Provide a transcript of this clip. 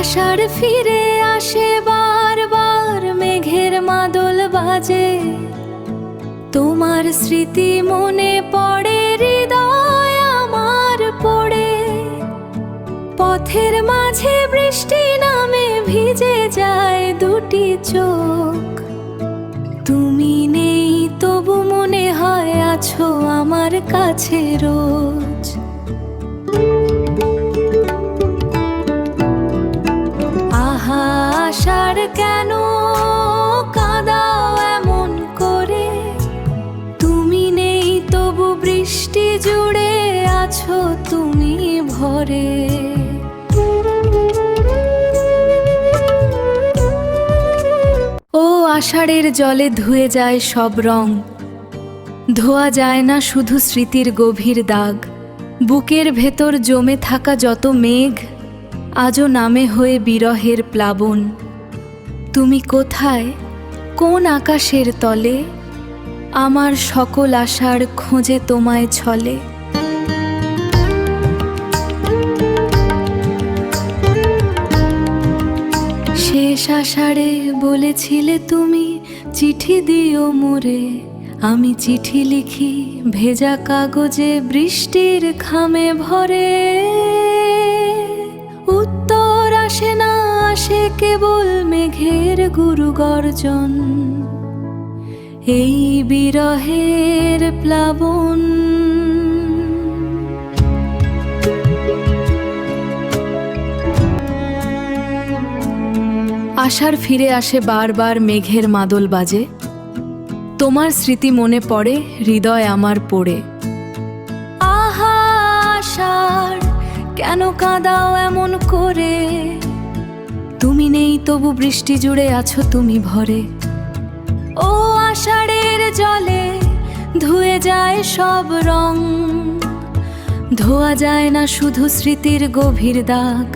আষাঢ় ফিরে আসে বারবার, মেঘের মাদল বাজে। তোমার স্মৃতি মনে পড়ে, হৃদয় আমার পড়ে। পথের মাঝে বৃষ্টি নামে, ভিজে যায় দুটি চোখ। তুমি নেই তবু মনে হয় আছো আমার কাছে রোজ। আহা আষাঢ় কেন কাঁদাও এমন করে, তুমি নেই তবু বৃষ্টি জুড়ে আছো তুমি ভরে। ও আষাঢ়ের জলে ধুয়ে যায় সব রং, ধোয়া যায় না শুধু স্মৃতির গভীর দাগ। বুকের ভেতর জমে থাকা যত মেঘ, আজও নামে হয়ে বিরহের প্লাবন। তুমি কোথায়, কোন আকাশের তলে, আমার সকল আশার খোঁজে তোমায় ছলে। শেষ আষাঢ়ে বলেছিলে তুমি, চিঠি দিও মোরে। আমি চিঠি লিখি ভেজা কাগজে, বৃষ্টির খামে ভরে। উত্তর আসে না, আসে কেবল মেঘের গুরু গর্জন। এই বিরহের প্লাবন। আষাঢ় ফিরে আসে বারবার, মেঘের মাদল বাজে। তোমার স্মৃতি মনে পড়ে, হৃদয় আমার পড়ে। আহা আষাঢ় কেন কাঁদাও এমন করে, তুমি নেই তবু বৃষ্টি জুড়ে আছো তুমি ভরে। ও আষাঢ়ের জলে ধুয়ে যায় সব রং, ধোয়া যায় না শুধু স্মৃতির গভীর দাগ।